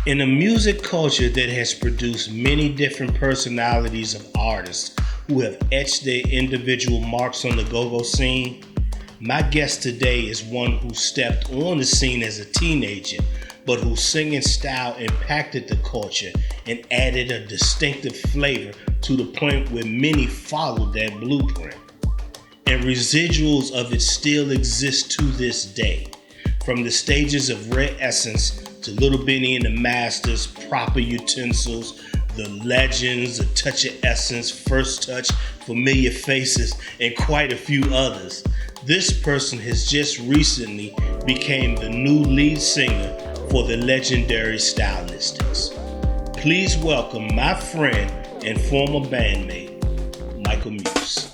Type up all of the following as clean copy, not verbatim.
In a music culture that has produced many different personalities of artists who have etched their individual marks on the go-go scene, my guest today is one who stepped on the scene as a teenager, but whose singing style impacted the culture and added a distinctive flavor to the point where many followed that blueprint. And residuals of it still exist to this day. From the stages of Rare Esssence to Little Benny and the Masters, Proper Utensils, The Legends, A Touch of Essence, First Touch, Familiar Faces, and quite a few others. This person has just recently became the new lead singer for the Legendary Stylistics. Please welcome my friend and former bandmate, Michael Muse.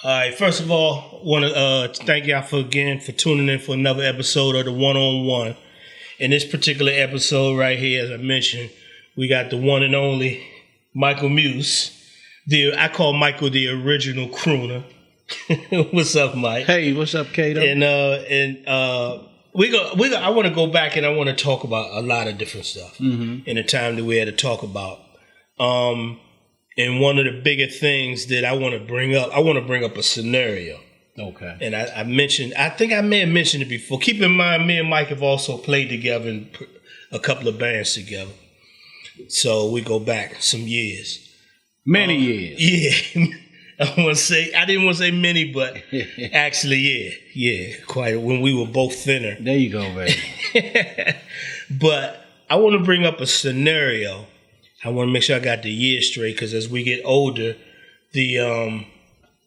All right, first of all, want to thank y'all for tuning in for another episode of the One-on-One. In this particular episode right here, as I mentioned, we got the one and only Michael Muse. I call Michael the original crooner. What's up, Mike? Hey, what's up, Kato? I want to go back and I want to talk about a lot of different stuff in the time that we had to talk about. And one of the bigger things that I want to bring up a scenario. Okay. And I think I may have mentioned it before. Keep in mind, me and Mike have also played together in a couple of bands together. So we go back some years. Many years. Yeah. I didn't want to say many, but actually, yeah. Quite when we were both thinner. There you go, baby. But I want to bring up a scenario. I want to make sure I got the years straight because as we get older, the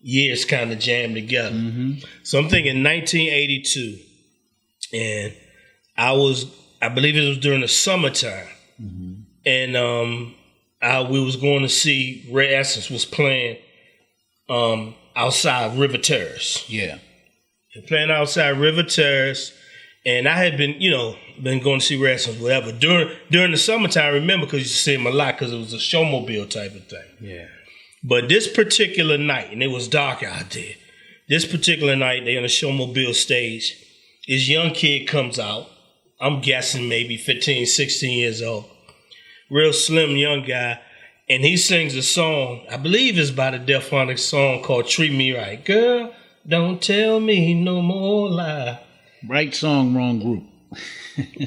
years kind of jam together. Mm-hmm. So I'm thinking 1982, and I believe it was during the summertime, and we was going to see Rare Esssence was playing outside River Terrace. Yeah, they're playing outside River Terrace. And I had been going to see Rare Esssence, whatever. During the summertime, I remember because you see them a lot because it was a showmobile type of thing. Yeah. But this particular night, and it was dark out there, this particular night, they on a showmobile stage. This young kid comes out. I'm guessing maybe 15, 16 years old. Real slim young guy. And he sings a song, I believe it's by the Delphonic song called Treat Me Right. Girl, don't tell me no more lie. Right song, wrong group.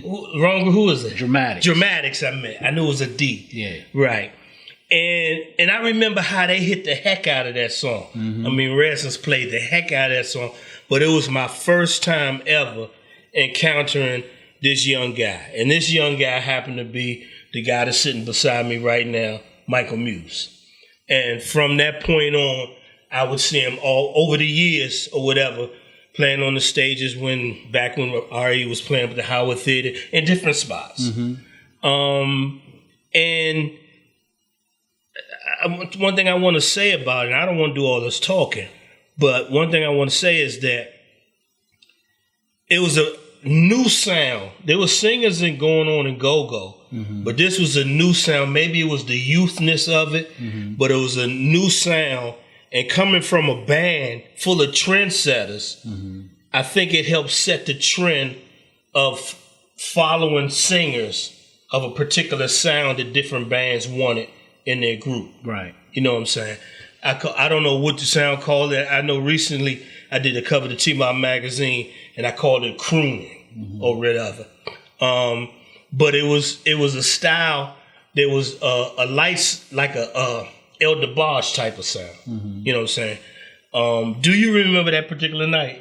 Wrong group, who is it? Dramatics. Dramatics, I meant. I knew it was a D. Yeah. Right. And I remember how they hit the heck out of that song. Mm-hmm. I mean, Rare Esssence played the heck out of that song. But it was my first time ever encountering this young guy. And this young guy happened to be the guy that's sitting beside me right now, Michael Muse. And from that point on, I would see him all over the years or whatever, playing on the stages back when RE was playing with the Howard Theater in different spots. Mm-hmm. And one thing I want to say about it, and I don't want to do all this talking, but one thing I want to say is that it was a new sound. There were singers going on in go-go, but this was a new sound. Maybe it was the youthness of it, but it was a new sound. And coming from a band full of trendsetters, I think it helped set the trend of following singers of a particular sound that different bands wanted in their group. Right. You know what I'm saying? I don't know what the sound called it. I know recently I did a cover to T-Mob magazine and I called it crooning or whatever. But it was a style that was a light, like a El DeBarge type of sound. You know what I'm saying? Do you remember that particular night?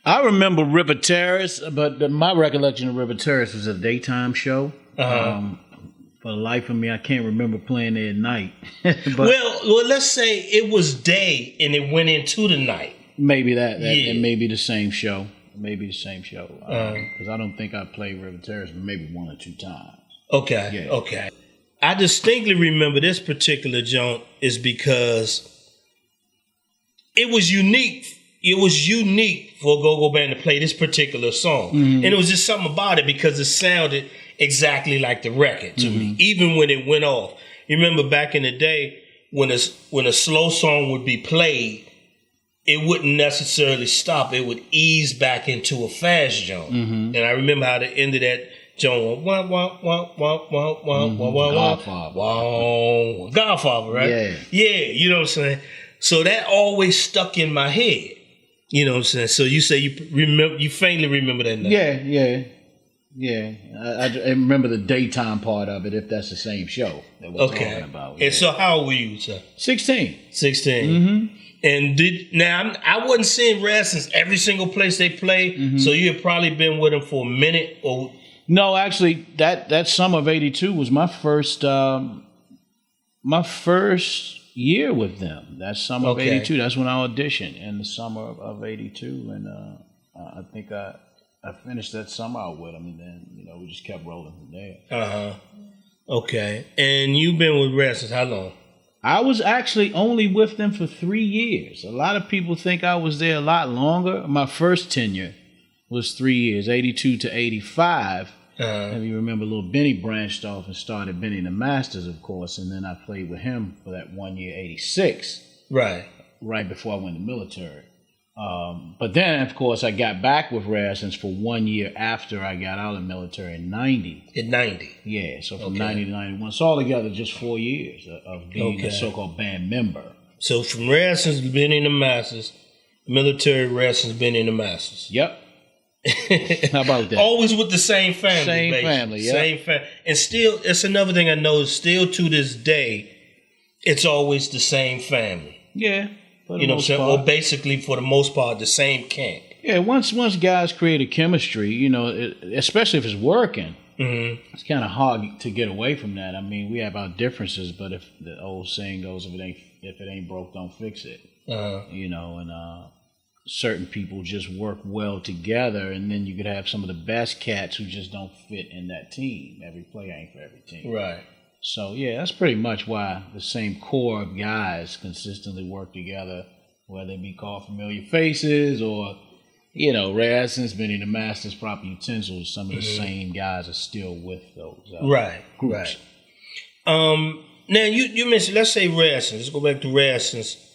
I remember River Terrace, but my recollection of River Terrace was a daytime show. For the life of me, I can't remember playing there at night. But well, let's say it was day and it went into the night. Maybe that may be the same show. maybe the same show. Because I don't think I played River Terrace maybe 1 or 2 times. Okay, okay. I distinctly remember this particular joint is because it was unique. It was unique for a go-go band to play this particular song. And it was just something about it because it sounded exactly like the record to me, even when it went off. You remember back in the day when a slow song would be played, it wouldn't necessarily stop. It would ease back into a fast joint. And I remember how the end of that joint went, Godfather, right? Yeah, you know what I'm saying? So that always stuck in my head. You know what I'm saying? So you say you faintly remember that night. Yeah. I remember the daytime part of it, if that's the same show that we're talking about. And so how old were you, sir? 16. 16. And I wasn't seeing Rare Esssence every single place they played, so you had probably been with them for a minute or... No, actually, that summer of '82 was my first year with them. That summer of '82, that's when I auditioned in the summer of '82, and I think I finished that summer out with them, and then we just kept rolling from there. Okay, and you've been with Rare Esssence how long? I was actually only with them for 3 years. A lot of people think I was there a lot longer. My first tenure was 3 years, '82 to '85. And you remember little Benny branched off and started Benny the Masters, of course, and then I played with him for that 1 year, '86. Right before I went to the military. But then, of course, I got back with Rare Esssence for 1 year after I got out of the military in '90. In '90? Yeah, so from '90 to '91. So altogether, just 4 years of being a so-called band member. So from Rare Esssence, Benny the Masters, military, Rare Esssence, Benny the Masters. Yep. How about that? Always with the same family. Same family, yeah. Same family. And still, it's another thing I know, still to this day, it's always the same family. Yeah. You know what I'm saying? Or basically, for the most part, the same camp. Yeah, once guys create a chemistry, especially if it's working, it's kind of hard to get away from that. I mean, we have our differences, but if the old saying goes, if it ain't broke, don't fix it. Certain people just work well together, and then you could have some of the best cats who just don't fit in that team. Every player ain't for every team. Right. So, yeah, that's pretty much why the same core of guys consistently work together, whether it be called familiar faces or, Rare Esssence, Benny the Masters, Proper Utensils. Some of the same guys are still with those groups. Now, you mentioned, let's say Rare Esssence. Let's go back to Rare Esssence.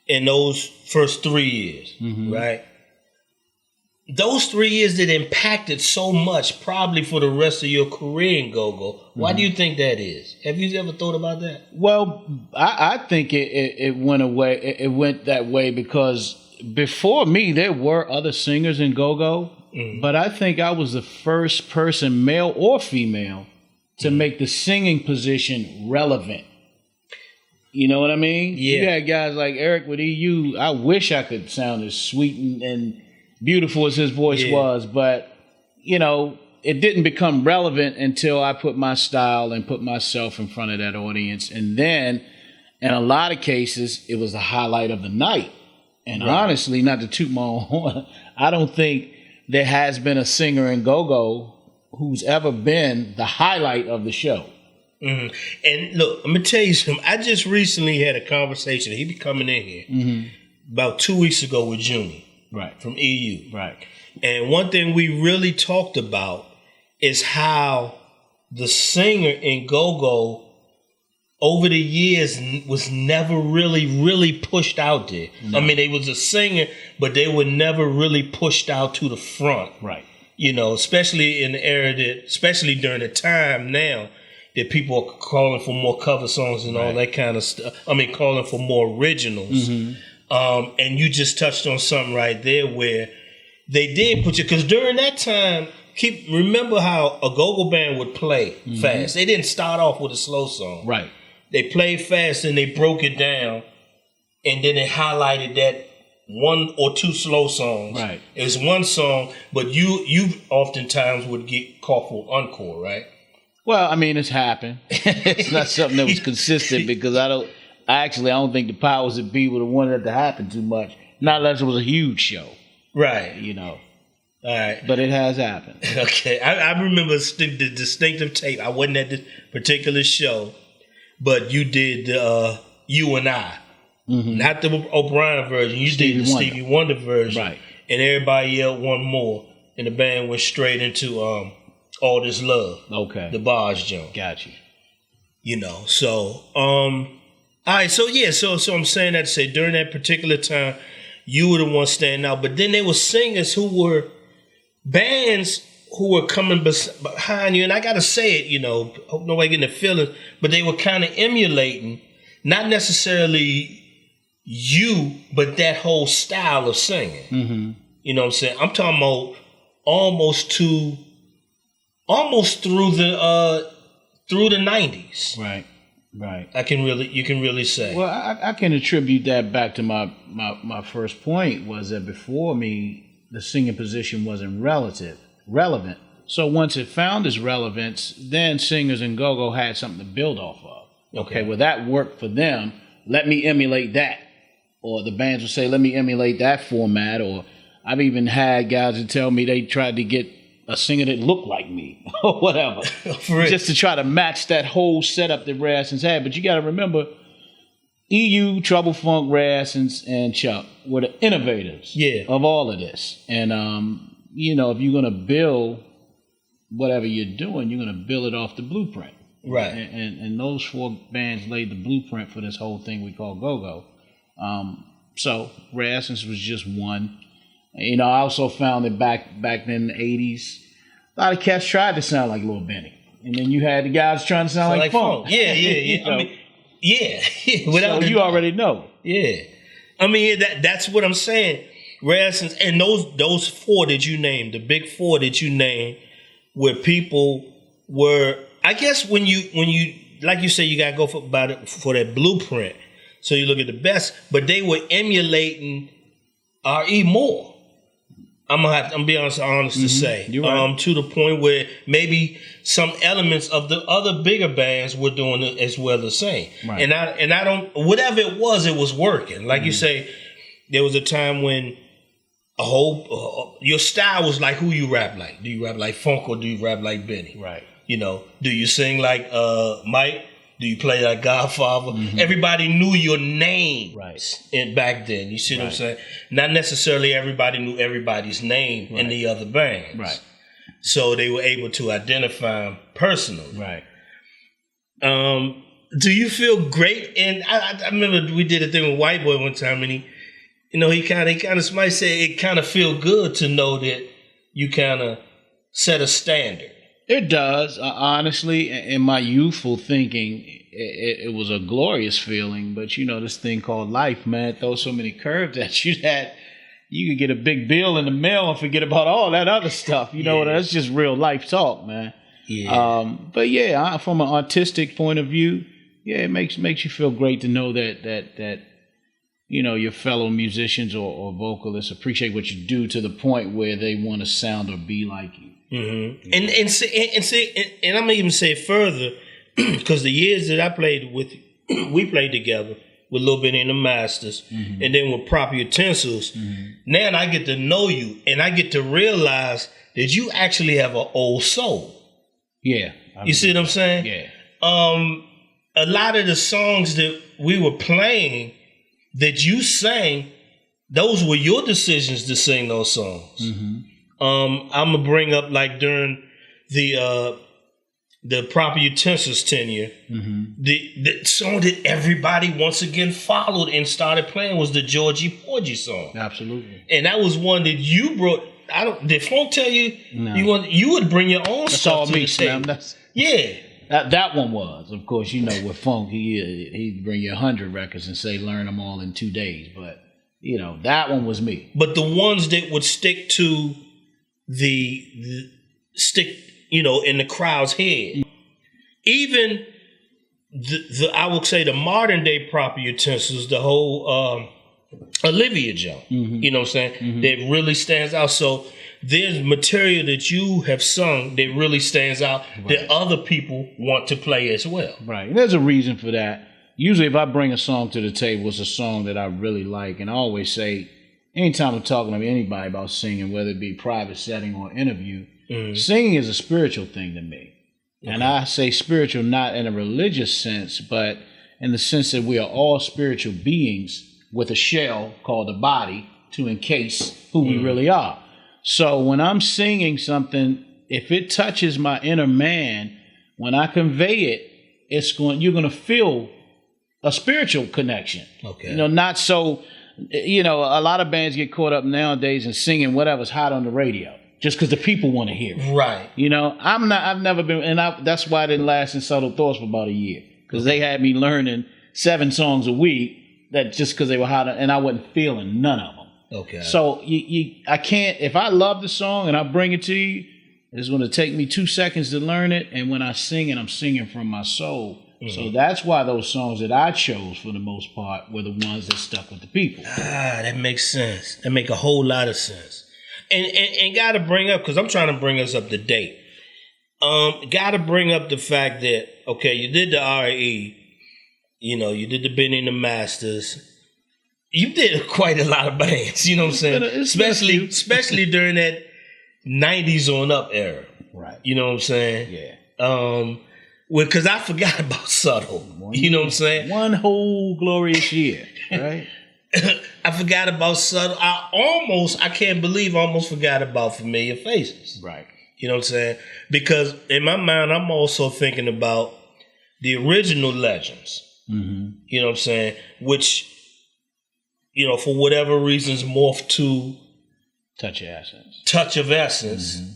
In those first 3 years, right? Those 3 years that impacted so much, probably for the rest of your career in go-go. Why do you think that is? Have you ever thought about that? Well, I think it went away. It went that way because before me, there were other singers in go-go, but I think I was the first person, male or female, to make the singing position relevant. You know what I mean? Yeah. You had guys like Eric with EU. I wish I could sound as sweet and beautiful as his voice was, but, it didn't become relevant until I put my style and put myself in front of that audience. And then, in a lot of cases, it was the highlight of the night. And honestly, not to toot my own horn, I don't think there has been a singer in go-go who's ever been the highlight of the show. And look, let me tell you something. I just recently had a conversation. He be coming in here about 2 weeks ago with Junie, from EU. And one thing we really talked about is how the singer in go-go over the years was never really pushed out there. No. I mean, they was a singer, but they were never really pushed out to the front. Especially in the era especially during the time now, that people are calling for more cover songs and all that kind of stuff. I mean, calling for more originals. And you just touched on something right there where they did put you, because during that time, remember how a go-go band would play fast. They didn't start off with a slow song. They played fast and they broke it down, and then they highlighted that 1 or 2 slow songs. It's one song, but you oftentimes would get called for encore, right? Well, I mean, it's happened. It's not something that was consistent because I don't think the powers that be would have wanted it to happen too much. Not unless it was a huge show. All right. But it has happened. Okay. I remember the distinctive tape. I wasn't at this particular show, but you did the You and I. Mm-hmm. Not the O'Brien version. You did the Stevie Wonder version. Right. And everybody yelled one more. And the band went straight into All This Love. Okay. The bars jump. Got you. You know, so all right, so yeah, so I'm saying that to say during that particular time, you were the one standing out. But then there were singers who were bands who were coming behind you, and I gotta say it, you know, hope nobody getting the feeling, but they were kind of emulating, not necessarily you, but that whole style of singing. Mm-hmm. You know what I'm saying? I'm talking about almost through the 90s. Right. You can really say. Well, I can attribute that back to my first point was that before me, the singing position wasn't relevant. So once it found its relevance, then singers and go-go had something to build off of. Okay, well, that worked for them. Let me emulate that. Or the bands would say, let me emulate that format. Or I've even had guys who tell me they tried to get a singer that looked like me or whatever. Just to try to match that whole setup that Rare Esssence had. But you got to remember, EU, Trouble Funk, Rare Esssence, and Chuck were the innovators of all of this. And, you know, if you're going to build whatever you're doing, you're going to build it off the blueprint. Right. And those four bands laid the blueprint for this whole thing we call go-go. So Rare Esssence was just one. You know, I also found that back then in the 80s, a lot of cats tried to sound like Lil Benny. And then you had the guys trying to sound like Funk. Yeah. I mean, yeah. So you already know. Yeah. I mean, that's what I'm saying. Rare Esssence, and those four that you named, the big four that you named, where people were, I guess when you like you say, you got to go for that blueprint. So you look at the best, but they were emulating R.E. Moore. I'm being honest to say, right. To the point where maybe some elements of the other bigger bands were doing it as well the same. Right. And I don't, whatever it was working. Like you say, there was a time when your style was like who you rap like. Do you rap like Funk or do you rap like Benny? Right. You know, do you sing like Mike? Do you play like Godfather? Mm-hmm. Everybody knew your name back then. You see what I'm saying? Not necessarily everybody knew everybody's name in the other bands. Right. So they were able to identify them personally. Right. Do you feel great? And I remember we did a thing with White Boy one time, and he kind of somebody said it kind of feel good to know that you kind of set a standard. It does. Honestly, in my youthful thinking, it was a glorious feeling. But, you know, this thing called life, man, it throws so many curves at you that you could get a big bill in the mail and forget about all that other stuff. You know, that's just real life talk, man. Yeah. But, yeah, from an artistic point of view, it makes you feel great to know that you know, your fellow musicians or vocalists appreciate what you do to the point where they want to sound or be like you. Mm-hmm. And I'm gonna even say it further, because the years that I played with, we played together with Lil Benny and the Masters, and then with Proper Utensils. Now I get to know you, and I get to realize that you actually have an old soul. Yeah, you see what I'm saying? Yeah. A lot of the songs that we were playing that you sang, those were your decisions to sing those songs. Mm-hmm. I'm gonna bring up like during the Proper Utensils tenure, the song that everybody once again followed and started playing was the Georgie Porgy song. Absolutely, and that was one that you brought. Did Funk tell you you would bring your own That's stuff all to me, the table? That one was, of course, you know, with Funk, he'd bring you 100 records and say, learn them all in 2 days. But, you know, that one was me. But the ones that would stick to you know, in the crowd's head, even I would say the modern day Proper Utensils, the whole Olivia jump, you know what I'm saying? That really stands out. So there's material that you have sung that really stands out that other people want to play as well. Right. And there's a reason for that. Usually if I bring a song to the table, it's a song that I really like. And I always say, anytime I'm talking to anybody about singing, whether it be private setting or interview, singing is a spiritual thing to me. Okay. And I say spiritual not in a religious sense, but in the sense that we are all spiritual beings with a shell called a body to encase who we really are. So when I'm singing something, if it touches my inner man, when I convey it, you're going to feel a spiritual connection. Okay. Not so, a lot of bands get caught up nowadays in singing whatever's hot on the radio just because the people want to hear it. Right. I've never been, and that's why I didn't last in Subtle Thoughts for about a year, because they had me learning 7 songs a week that just because they were hot, and I wasn't feeling none of them. Okay. So I can't, if I love the song and I bring it to you, it's going to take me 2 seconds to learn it, and when I sing it, I'm singing from my soul. So that's why those songs that I chose for the most part were the ones that stuck with the people. That makes sense. That make a whole lot of sense. And got to bring up, because I'm trying to bring us up to date. Got to bring up the fact that, okay, you did the RE, you did the Benny and the Masters. You did quite a lot of bands, you know what I'm saying? Especially during that 90s on up era. Right. You know what I'm saying? Yeah. Because I forgot about Subtle. You know what I'm saying? One whole glorious year, right? I forgot about Subtle. I can't believe I almost forgot about Familiar Faces. Right. You know what I'm saying? Because in my mind, I'm also thinking about the original Legends. Mm-hmm. You know what I'm saying? Which, for whatever reasons, morphed to Touch of Essence. Touch of Essence. Mm-hmm.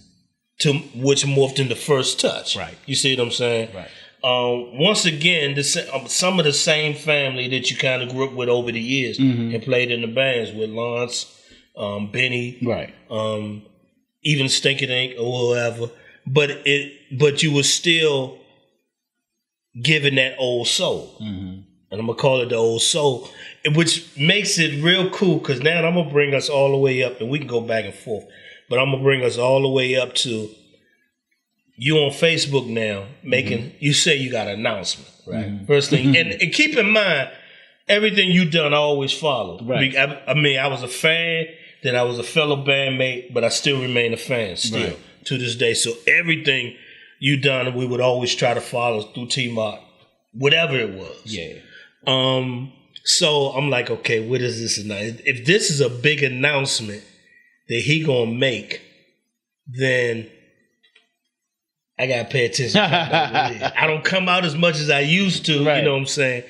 To which morphed into First Touch. Right. You see what I'm saying? Right. Once again, some of the same family that you kind of grew up with over the years and played in the bands with Lance, Benny, right? Even Stinkin' Ink or whoever. But you were still giving that old soul. Mm-hmm. And I'm going to call it the old soul, which makes it real cool, because now I'm going to bring us all the way up, and we can go back and forth. But I'm going to bring us all the way up to you on Facebook now, making, you say you got an announcement, right? Mm-hmm. First thing, and keep in mind, everything you done I always followed. Right. I was a fan, then I was a fellow bandmate, but I still remain a fan still to this day. So everything you done, we would always try to follow through T-Mark, whatever it was. Yeah. So I'm like, okay, what is this? If this is a big announcement that he gonna make, then I gotta pay attention. I don't come out as much as I used to, you know what I'm saying?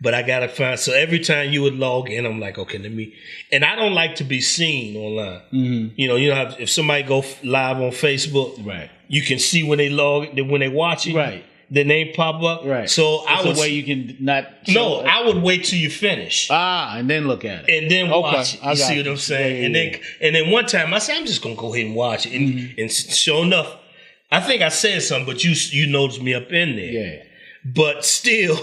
But I gotta find. So every time you would log in, I'm like, okay, let me. And I don't like to be seen online. Mm-hmm. If somebody go live on Facebook, right, you can see when they when they watch it, right. The name pop up, right? So I would. The way you can not. No, I would wait till you finish. And then look at it, and then watch it. You see what I'm saying? Yeah, and then one time I said, I'm just gonna go ahead and watch it, and sure enough, I think I said something, but you noticed me up in there. Yeah. But still,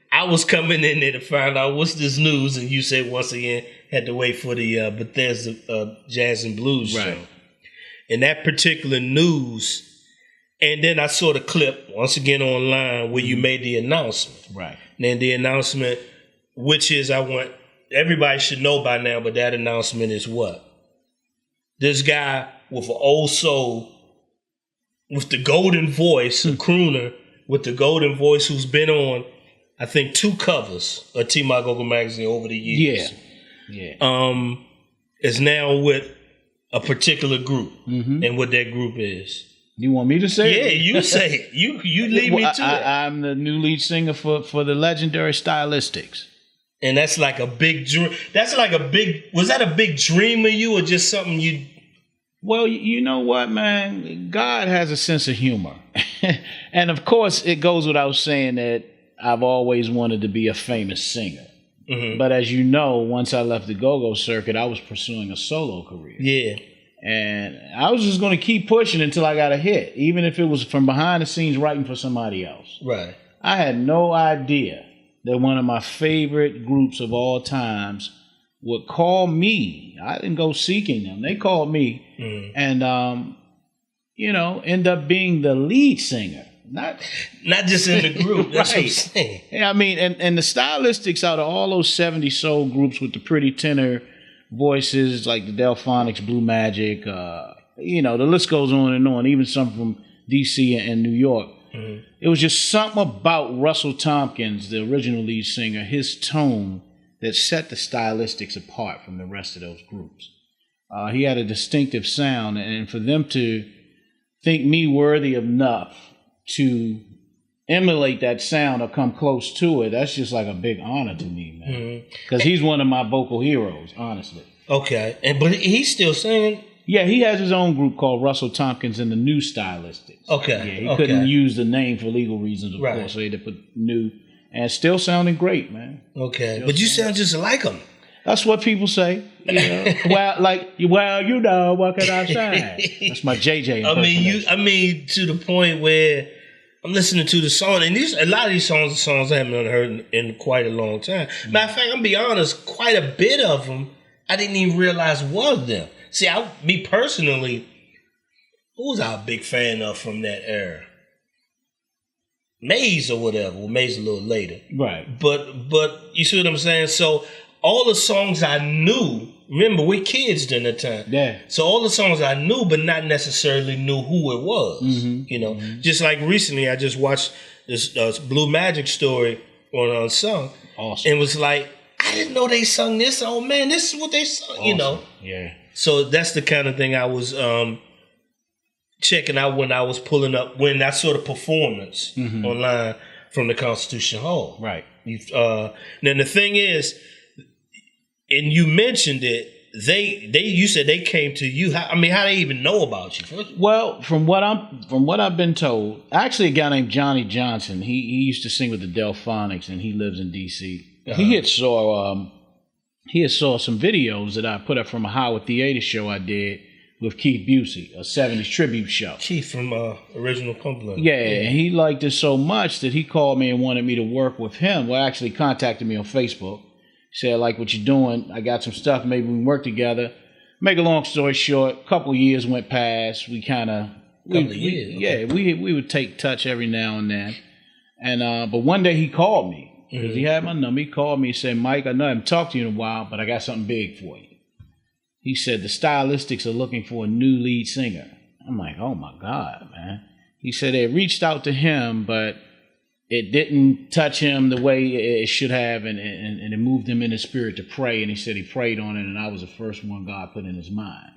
I was coming in there to find out what's this news, and you said once again had to wait for the Bethesda Jazz and Blues show, and that particular news. And then I saw the clip once again online where you made the announcement. Right. And then the announcement, which is everybody should know by now, but that announcement is what? This guy with an old soul, with the golden voice, a crooner with the golden voice, who's been on, I think, 2 covers of T-Mark Mogul magazine over the years. Yeah. Is now with a particular group, and what that group is. You want me to say it? Yeah, you say it. You lead me to it. I'm the new lead singer for the Legendary Stylistics. And that's like a big dream. Was that a big dream of you, or just something you... Well, you know what, man? God has a sense of humor. And of course, it goes without saying that I've always wanted to be a famous singer. Mm-hmm. But as you know, once I left the go-go circuit, I was pursuing a solo career. Yeah. And I was just going to keep pushing until I got a hit, even if it was from behind the scenes writing for somebody else. Right. I had no idea that one of my favorite groups of all times would call me. I didn't go seeking them. They called me and, end up being the lead singer. Not just in the group. That's right. What I'm saying. Yeah, I mean, and the Stylistics, out of all those 70 soul groups with the pretty tenor voices like the Delphonics, Blue Magic, you know, the list goes on and on, even some from DC and New York. Mm-hmm. It was just something about Russell Tompkins, the original lead singer, his tone that set the Stylistics apart from the rest of those groups. He had a distinctive sound, and for them to think me worthy enough to emulate that sound or come close to it, that's just like a big honor to me, man. Because he's one of my vocal heroes, honestly. Okay, but he's still singing? Yeah, he has his own group called Russell Tompkins and the New Stylistics. Okay. Yeah, he couldn't use the name for legal reasons, of course, so he had to put New. And still sounding great, man. Okay, but you sound just like him. That's what people say. You know? well, you know, what can I say? That's my JJ. I mean, to the point where I'm listening to the song, and a lot of these songs I haven't heard in quite a long time. Matter of fact, I'm gonna be honest, quite a bit of them I didn't even realize was them. See, me personally, who was I a big fan of from that era? Maze or whatever. Well, Maze a little later. Right. But you see what I'm saying? So all the songs I knew, remember, we're kids during that time. Yeah. So all the songs I knew, but not necessarily knew who it was. You know, just like recently, I just watched this Blue Magic story on Sung. Awesome. And was like, I didn't know they sung this. Oh man, this is what they sung. Awesome. You know. Yeah. So that's the kind of thing I was checking out when I was pulling up that sort of performance online from the Constitution Hall. Right. Then the thing is, and you mentioned it, you said they came to you. How they even know about you? Well, from what I've been told, actually a guy named Johnny Johnson. He used to sing with the Delphonics, and he lives in DC. He had saw some videos that I put up from a Howard Theater show I did with Keith Busey, a 70s tribute show. Keith from Original Cumberland. Yeah, and he liked it so much that he called me and wanted me to work with him. Well, actually contacted me on Facebook. He said, I like what you're doing. I got some stuff. Maybe we can work together. Make a long story short, a couple of years went past. We kind of... we would take touch every now and then. And but one day he called me. Because he had my number. He called me and said, Mike, I know I haven't talked to you in a while, but I got something big for you. He said, the Stylistics are looking for a new lead singer. I'm like, oh my God, man. He said they reached out to him, but it didn't touch him the way it should have, and it moved him in his spirit to pray. And he said he prayed on it, and I was the first one God put in his mind.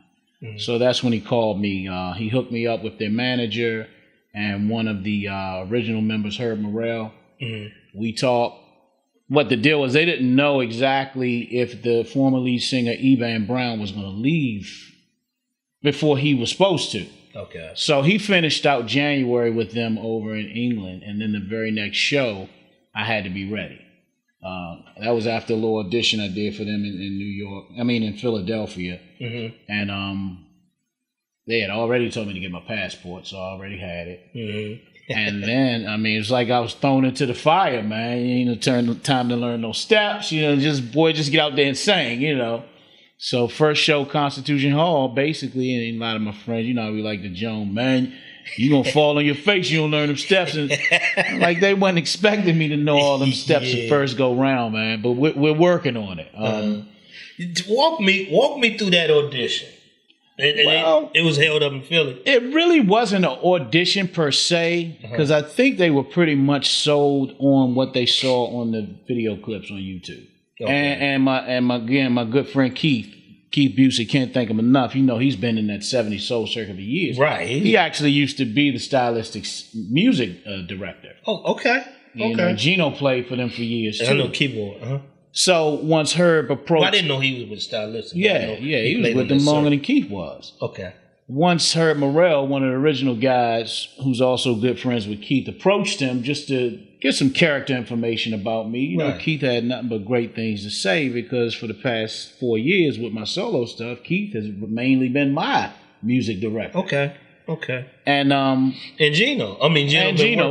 So that's when he called me. He hooked me up with their manager and one of the original members, Herb Morrell. We talked. What the deal was, they didn't know exactly if the former lead singer Evan Brown was going to leave before he was supposed to. Okay. So he finished out January with them over in England, and then the very next show, I had to be ready. That was after a little audition I did for them in Philadelphia. And they had already told me to get my passport, so I already had it. And then, it's like I was thrown into the fire, man. You ain't no time to learn no steps. Just get out there and sing, So first show, Constitution Hall, basically, and a lot of my friends, we like to joke, man, you gonna fall on your face, you don't learn them steps. And like they wasn't expecting me to know all them steps the first go round, man. But we're working on it. Walk me through that audition. It was held up in Philly. It really wasn't an audition per se, because I think they were pretty much sold on what they saw on the video clips on YouTube. Okay. And my good friend Keith Busey, can't thank him enough. He's been in that 70s soul circuit for years. Right. He actually used to be the Stylistics music director. Oh, okay. Gino played for them for years too. I know keyboard. So once Herb approached... Well, I didn't know he was with Stylistics. Yeah, he was with them longer than Keith was. Okay. Once Herb Morrell, one of the original guys, who's also good friends with Keith, approached him just to get some character information about me. Keith had nothing but great things to say, because for the past 4 years with my solo stuff, Keith has mainly been my music director. Okay. And Gino.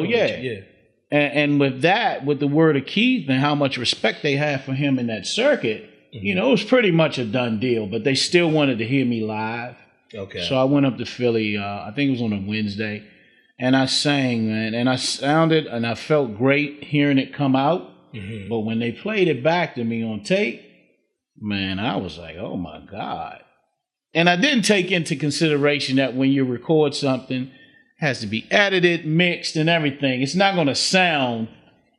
Yeah. And with the word of Keith and how much respect they have for him in that circuit, it was pretty much a done deal. But they still wanted to hear me live. Okay. So I went up to Philly, I think it was on a Wednesday, and I sang, man, and I sounded, and I felt great hearing it come out. But when they played it back to me on tape, man, I was like, oh my God. And I didn't take into consideration that when you record something, it has to be edited, mixed, and everything. It's not going to sound.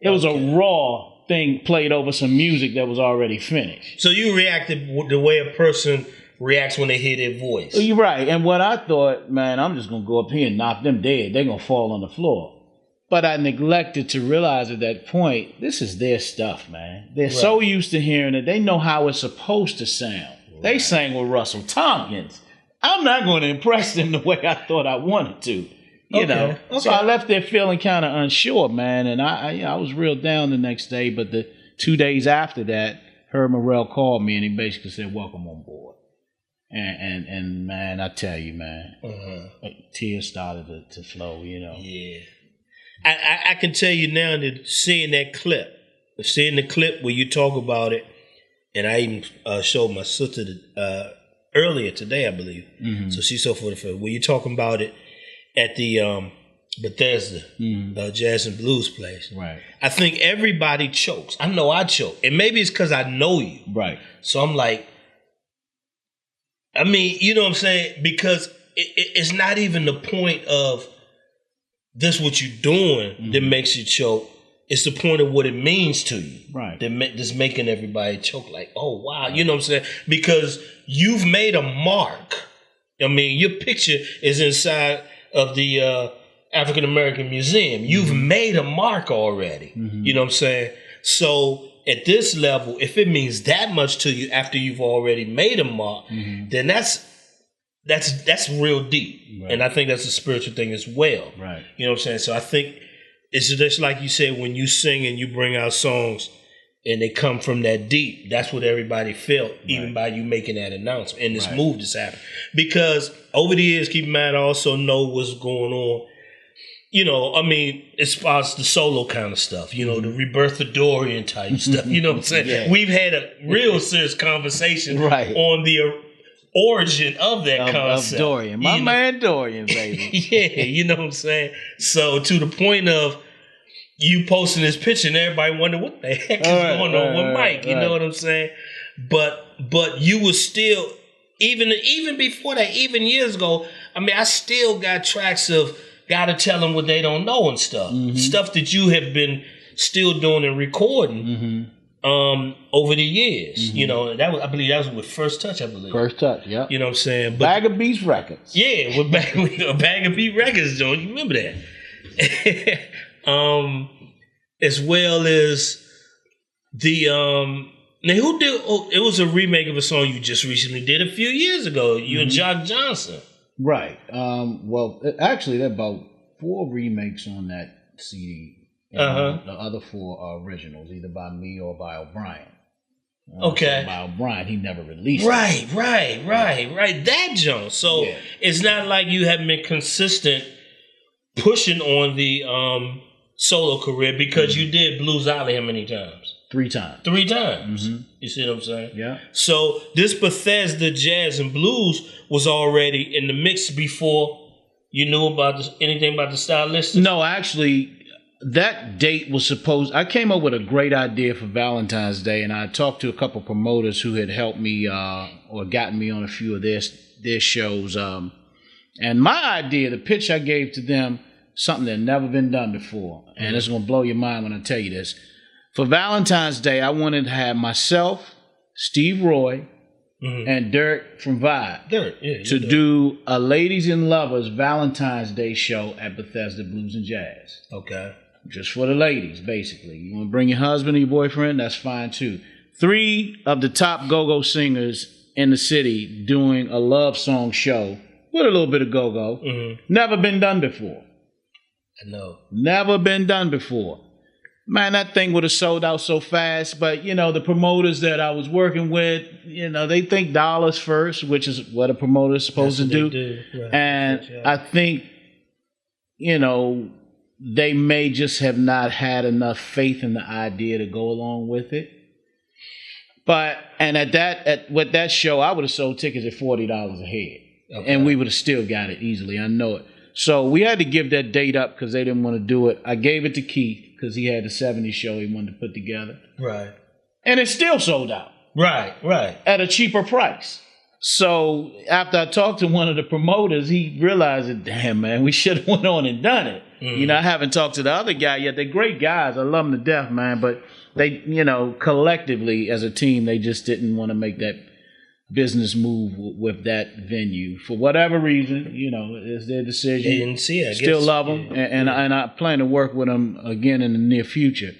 It was a raw thing played over some music that was already finished. So you reacted the way a person reacts when they hear their voice. You're right. And what I thought, man, I'm just going to go up here and knock them dead. They're going to fall on the floor. But I neglected to realize at that point, this is their stuff, man. They're so used to hearing it. They know how it's supposed to sound. Right. They sang with Russell Tompkins. I'm not going to impress them the way I thought I wanted to. You know. Okay. So I left there feeling kind of unsure, man. And I was real down the next day. But the 2 days after that, Herb Morrell called me and he basically said, welcome on board. And man, I tell you, man, tears started to flow, you know. Yeah. I can tell you now that seeing the clip where you talk about it, and I even showed my sister earlier today, I believe. Mm-hmm. So she saw for the first. Where you talking about it at the Bethesda Jazz and Blues place. Right. I think everybody chokes. I know I choke. And maybe it's because I know you. Right. So I'm like, I mean, you know what I'm saying? Because it's not even the point of this what you're doing that makes you choke. It's the point of what it means to you. Right. That's making everybody choke like, oh, wow. You know what I'm saying? Because you've made a mark. I mean, your picture is inside of the African American Museum. You've made a mark already. Mm-hmm. You know what I'm saying? So at this level, if it means that much to you after you've already made a mark, then that's real deep. Right. And I think that's a spiritual thing as well. Right. You know what I'm saying? So I think it's just like you said, when you sing and you bring out songs and they come from that deep, that's what everybody felt, even by you making that announcement. And this move that's happened. Because over the years, keep in mind, I also know what's going on. You know, I mean, as far as the solo kind of stuff, you know, the Rebirth Dorian type stuff, you know what I'm saying? Yeah. We've had a real serious conversation on the origin of that concept. Of Dorian. My man Dorian, baby. Yeah, you know what I'm saying? So to the point of you posting this picture and everybody wonder what the heck is going on with Mike, you know what I'm saying? But you were still, even before that, even years ago, I mean, I still got tracks of Gotta Tell Them What They Don't Know and stuff. Stuff that you have been still doing and recording over the years. You know, I believe that was with First Touch, I believe. First Touch, yeah. You know what I'm saying? But, Bag of Beats Records. Yeah, with Bag of Beat Records, John. You remember that? As well as the now who did it was a remake of a song you just recently did a few years ago, you and Jock Johnson. Right. Well, actually, there are about 4 remakes on that CD. The other 4 are originals, either by me or by O'Brien. Okay. So by O'Brien, he never released it. Right. That Jones. So it's not like you haven't been consistent pushing on the solo career because you did Blues Alley how many times? 3 times. 3 times. You see what I'm saying? Yeah. So this Bethesda Jazz and Blues was already in the mix before you knew about anything about the Stylistics? No, actually, that date was I came up with a great idea for Valentine's Day, and I talked to a couple promoters who had helped me or gotten me on a few of their shows. And my idea, the pitch I gave to them, something that had never been done before. And it's going to blow your mind when I tell you this. For Valentine's Day, I wanted to have myself, Steve Roy, and Dirk from Vibe to do a Ladies and Lovers Valentine's Day show at Bethesda Blues and Jazz. Okay. Just for the ladies, basically. You want to bring your husband or your boyfriend? That's fine, too. 3 of the top go-go singers in the city doing a love song show with a little bit of go-go. Never been done before. I know. Never been done before. Man, that thing would have sold out so fast, but, you know, the promoters that I was working with, you know, they think dollars first, which is what a promoter is supposed to do. Right. And I think, you know, they may just have not had enough faith in the idea to go along with it. But, and with that show, I would have sold tickets at $40 a head. Okay. And we would have still got it easily, I know it. So we had to give that date up because they didn't want to do it. I gave it to Keith because he had the 70s show he wanted to put together. Right. And it still sold out. Right. at a cheaper price. So after I talked to one of the promoters, he realized that, damn, man, we should have went on and done it. You know, I haven't talked to the other guy yet. They're great guys. I love them to death, man. But they, you know, collectively as a team, they just didn't want to make that business move with that venue for whatever reason. You know, it's their decision. They didn't see it. Still love them, and I plan to work with them again in the near future.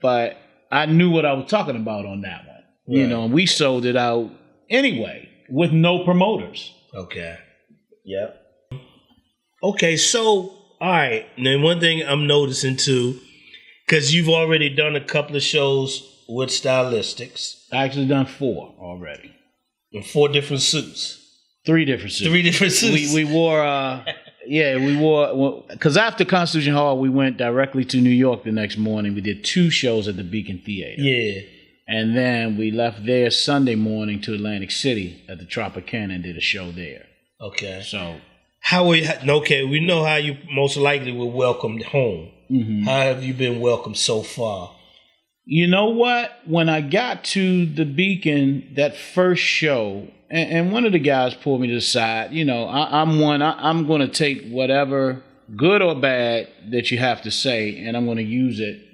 But I knew what I was talking about on that one. You know, and we sold it out anyway with no promoters. Okay. Yep. Okay, so all right. Then one thing I'm noticing too, because you've already done a couple of shows with Stylistics. I actually done 4 already. In 4 different suits. 3 different suits. 3 different suits. We wore, because after Constitution Hall, we went directly to New York the next morning. We did 2 shows at the Beacon Theater. Yeah. And then we left there Sunday morning to Atlantic City at the Tropicana and did a show there. Okay. So, okay, we know how you most likely were welcomed home. How have you been welcomed so far? You know what? When I got to the Beacon, that first show, and one of the guys pulled me to the side. You know, I'm going to take whatever, good or bad, that you have to say, and I'm going to use it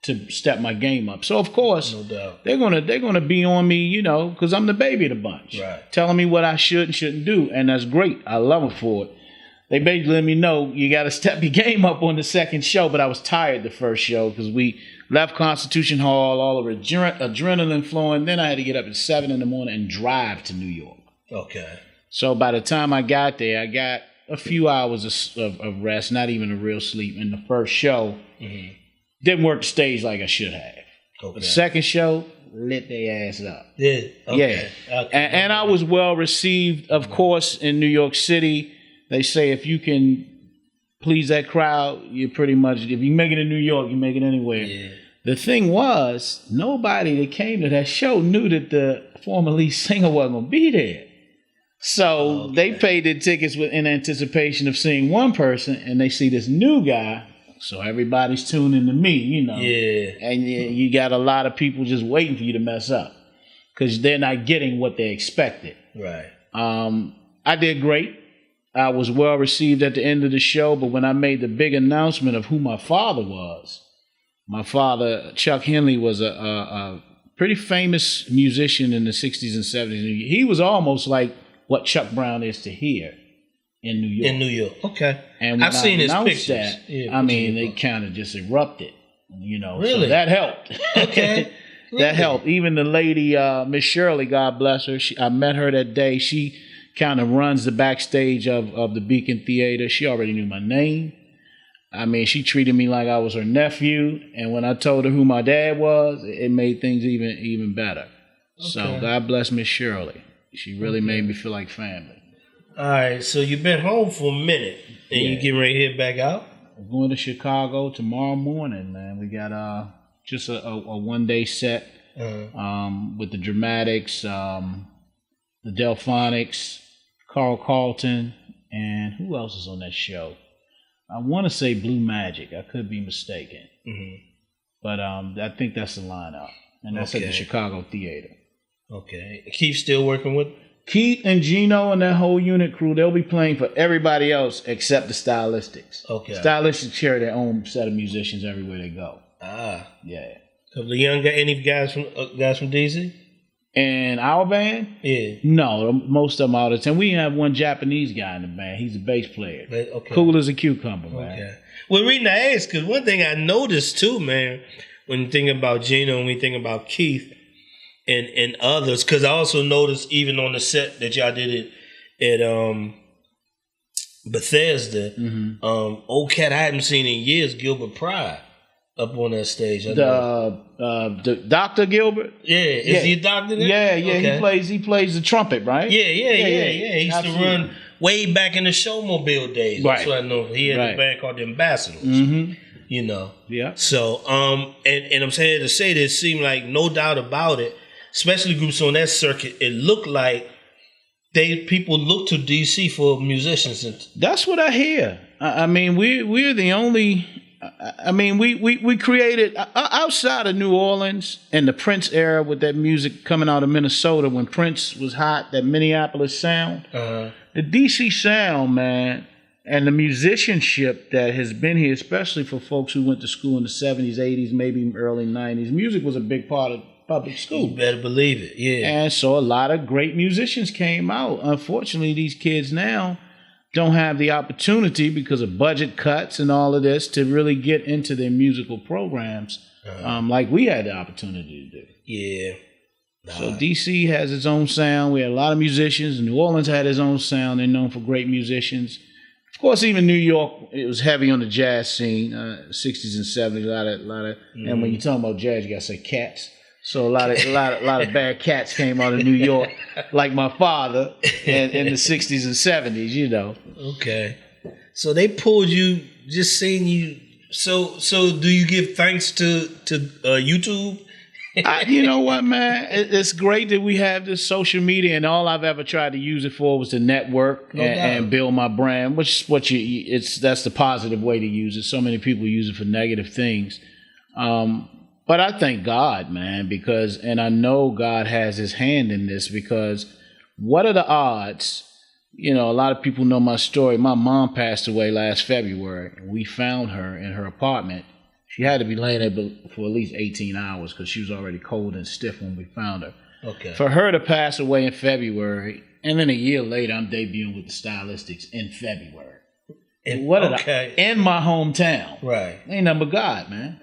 to step my game up. So of course, no doubt, they're gonna be on me, you know, because I'm the baby of the bunch, right? Telling me what I should and shouldn't do, and that's great. I love them for it. They basically let me know you got to step your game up on the second show. But I was tired the first show because we left Constitution Hall, all the adrenaline flowing. Then I had to get up at 7 a.m. and drive to New York. Okay. So by the time I got there, I got a few hours of rest, not even a real sleep. In the first show, didn't work the stage like I should have. Okay. The second show, lit their ass up. Yeah. Okay. Yeah. Okay. And I was well received, of course, in New York City. They say if you can please that crowd, you pretty much, if you make it in New York, you make it anywhere. Yeah. The thing was, nobody that came to that show knew that the former lead singer wasn't going to be there. So they paid their tickets in anticipation of seeing one person, and they see this new guy. So everybody's tuning to me, you know. Yeah. And you got a lot of people just waiting for you to mess up because they're not getting what they expected. Right. I did great. I was well received at the end of the show, but when I made the big announcement of who my father was, my father, Chuck Henley, was a pretty famous musician in the 60s and 70s. He was almost like what Chuck Brown is to here in New York. In New York, okay. And I've seen his pictures. That, yeah, I mean, they kind of just erupted, you know. Really? So that helped. Okay. That helped. Even the lady, Miss Shirley, God bless her, I met her that day. She kind of runs the backstage of the Beacon Theater. She already knew my name. I mean, she treated me like I was her nephew. And when I told her who my dad was, it made things even better. Okay. So God bless Miss Shirley. She really made me feel like family. All right, so you've been home for a minute, and you getting ready to head back out? We're going to Chicago tomorrow morning, man. We got just a one-day set with the Dramatics, the Delphonics, Carl Carlton, and who else is on that show? I want to say Blue Magic. I could be mistaken. But I think that's the lineup. And that's at the Chicago Theater. Okay. Keith still working with? Keith and Gino and that whole unit crew, they'll be playing for everybody else except the Stylistics. Okay. Stylistics share their own set of musicians everywhere they go. Ah. Yeah. Couple of young guys, any guys from DC? And our band? Yeah. No, most of them out of town. We have one Japanese guy in the band. He's a bass player. Okay. Cool as a cucumber, man. Okay. Well, reason I asked, because one thing I noticed too, man, when you think about Gino and we think about Keith and others, because I also noticed even on the set that y'all did it at Bethesda, old cat I hadn't seen in years, Gilbert Pride, up on that stage. The Dr. Gilbert? Yeah. Is he a doctor there? Yeah. Okay. He plays the trumpet, right? Yeah. He used to run way back in the Showmobile days. Right. That's what I know. He had a band called the Ambassadors. You know. Yeah. So, and I'm saying to say this, seemed like no doubt about it, especially groups on that circuit, it looked like people look to DC for musicians. That's what I hear. I mean, we're the only. I mean, we created outside of New Orleans and the Prince era with that music coming out of Minnesota when Prince was hot, that Minneapolis sound. The DC sound, man, and the musicianship that has been here, especially for folks who went to school in the 70s, 80s, maybe early 90s. Music was a big part of public school. You better believe it, yeah. And so a lot of great musicians came out. Unfortunately, these kids now don't have the opportunity because of budget cuts and all of this to really get into their musical programs like we had the opportunity to do. Yeah. So DC has its own sound. We had a lot of musicians. New Orleans had its own sound. They're known for great musicians. Of course, even New York, it was heavy on the jazz scene, 60s and 70s. A lot of, and when you're talking about jazz, you gotta say cats. So a lot of bad cats came out of New York, like my father, in the 60s and 70s, you know. Okay. So they pulled you, just saying you. So do you give thanks to YouTube? You know what, man? It's great that we have this social media, and all I've ever tried to use it for was to network and build my brand, which is that's the positive way to use it. So many people use it for negative things. But I thank God, man, and I know God has his hand in this, because what are the odds? You know, a lot of people know my story. My mom passed away last February, and we found her in her apartment. She had to be laying there for at least 18 hours because she was already cold and stiff when we found her. Okay. For her to pass away in February, and then a year later, I'm debuting with the Stylistics in February. And what in my hometown. Right. Ain't nothing but God, man.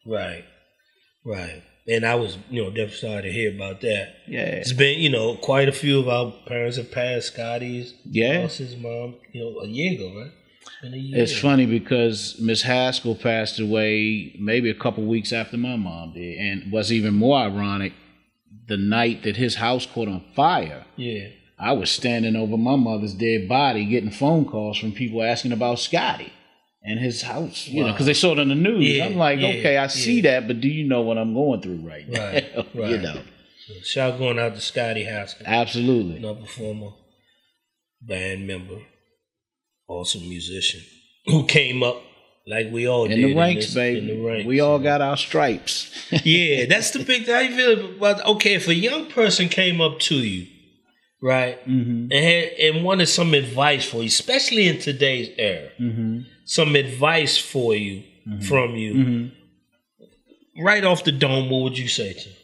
Right. And I was, definitely sorry to hear about that. Yeah. It's been, quite a few of our parents have passed. Scotty's, lost his mom, a year ago, right? It's been a year. It's funny because Miss Haskell passed away maybe a couple weeks after my mom did. And what's even more ironic, the night that his house caught on fire, I was standing over my mother's dead body getting phone calls from people asking about Scotty and his house, because they saw it on the news. Yeah, I'm like, okay, I see that, but do you know what I'm going through right now? Right. Shout going out to Scotty Haskell. Absolutely. Performer, band member, awesome musician who came up like we all did. In the ranks, baby. In the ranks. We all got our stripes. Yeah, that's the big thing. How you feel about, okay, if a young person came up to you, right, and wanted some advice for you, especially in today's era, some advice for you, from you, right off the dome, what would you say to them?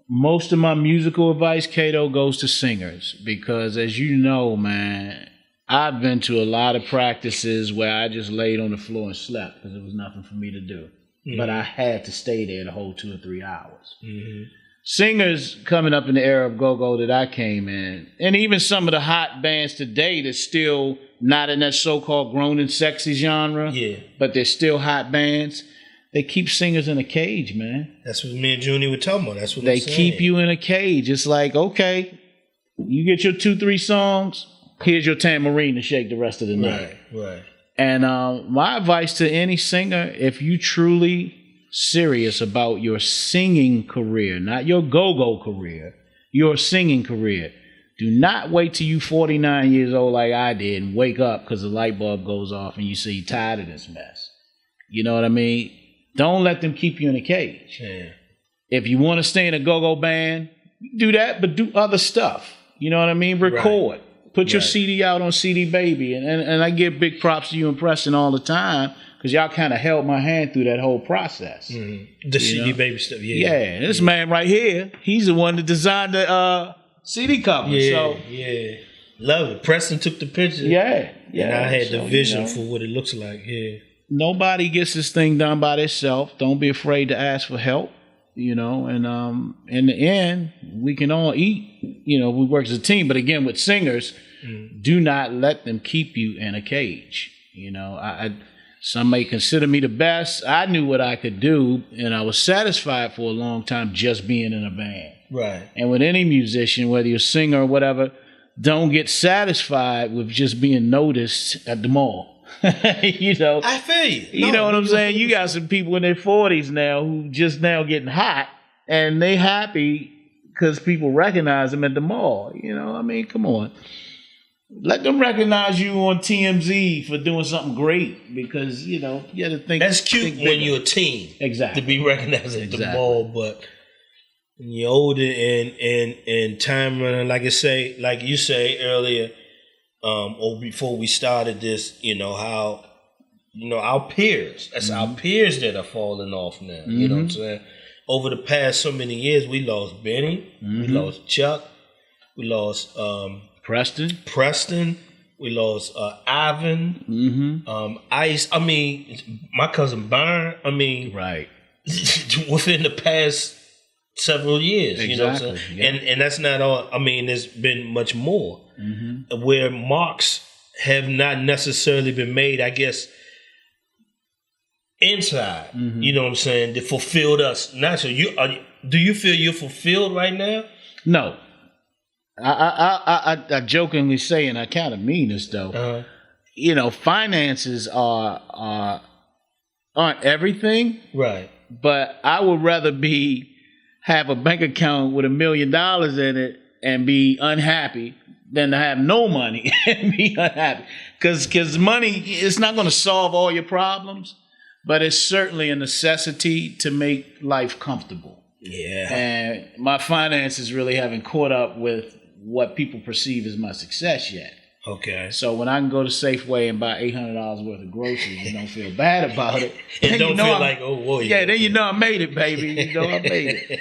Most of my musical advice, Kato, goes to singers, because as you know, man, I've been to a lot of practices where I just laid on the floor and slept because there was nothing for me to do. But I had to stay there the whole 2 or 3 hours. Singers coming up in the era of go-go that I came in, and even some of the hot bands today that's still not in that so-called grown and sexy genre, but they're still hot bands, they keep singers in a cage, man. That's what me and Junie were talking about. That's what they keep you in a cage. It's like, okay, you get your 2-3 songs, here's your tambourine to shake the rest of the night. Right. And my advice to any singer, if you truly serious about your singing career, not your go-go career, your singing career, do not wait till you 49 years old like I did and wake up because the light bulb goes off and you say you're tired of this mess. You know what I mean? Don't let them keep you in a cage. Yeah. If you want to stay in a go-go band, do that, but do other stuff. You know what I mean? Record. Put your CD out on CD Baby. And I give big props to you and Preston all the time because y'all kind of held my hand through that whole process. The CD Baby stuff, Yeah, this man right here, he's the one that designed the CD cover. Yeah. Love it. Preston took the picture. Yeah. And I had the vision for what it looks like. Yeah. Nobody gets this thing done by themselves. Don't be afraid to ask for help. And in the end, we can all eat. We work as a team. But again, with singers, do not let them keep you in a cage. Some may consider me the best. I knew what I could do, and I was satisfied for a long time just being in a band. Right. And with any musician, whether you're a singer or whatever, don't get satisfied with just being noticed at the mall. I feel you. You know what I'm saying? You got some people in their 40s now who just now getting hot, and they happy because people recognize them at the mall. Come on. let them recognize you on TMZ for doing something great, because you got to think. That's cute when you're a teen, exactly, to be recognized at the mall. But when you're older and time running, like you say earlier, or before we started this, how our peers. That's our peers that are falling off now. Mm-hmm. You know what I'm saying? Over the past so many years, we lost Benny, we lost Chuck, we lost Preston, we lost Ivan, Ice. I mean, my cousin Byron. I mean, right. Within the past several years, exactly. You know what I'm saying? Yeah. And that's not all. I mean, there's been much more where marks have not necessarily been made, I guess, inside. You know what I'm saying? That fulfilled us. Not so. Do you feel you're fulfilled right now? No. I jokingly say, and I kind of mean this though. Finances aren't everything, right? But I would rather have a bank account with $1 million in it and be unhappy than to have no money and be unhappy. Because money, it's not going to solve all your problems, but it's certainly a necessity to make life comfortable. Yeah. And my finances really haven't caught up with what people perceive as my success yet. Okay. So when I can go to Safeway and buy $800 worth of groceries and don't feel bad about it, and don't feel like, oh boy. Yeah, then you know I made it, baby. You know I made it.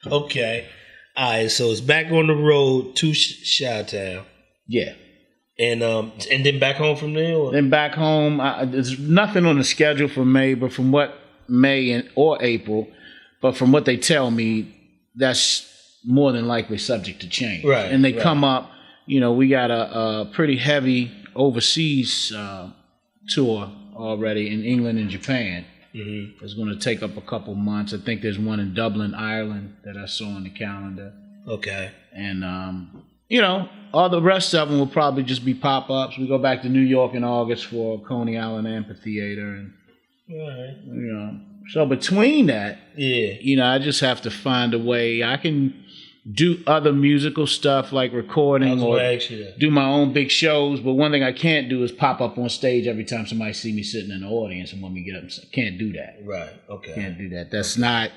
Okay. All right, so it's back on the road to Chi-Town. Yeah. And then back home from there? Or? Then back home. There's nothing on the schedule for May, but from what or April, but from what they tell me, that's more than likely subject to change. Right. And they come up, we got a pretty heavy overseas tour already in England and Japan. Mm-hmm. It's going to take up a couple months. I think there's one in Dublin, Ireland that I saw on the calendar. Okay. And, all the rest of them will probably just be pop-ups. We go back to New York in August for Coney Island Amphitheater. And, so between that, I just have to find a way. I can do other musical stuff like recording or do my own big shows, but one thing I can't do is pop up on stage every time somebody see me sitting in the audience and want me to get up and say, can't do that. Right. Okay. Can't do that. That's not.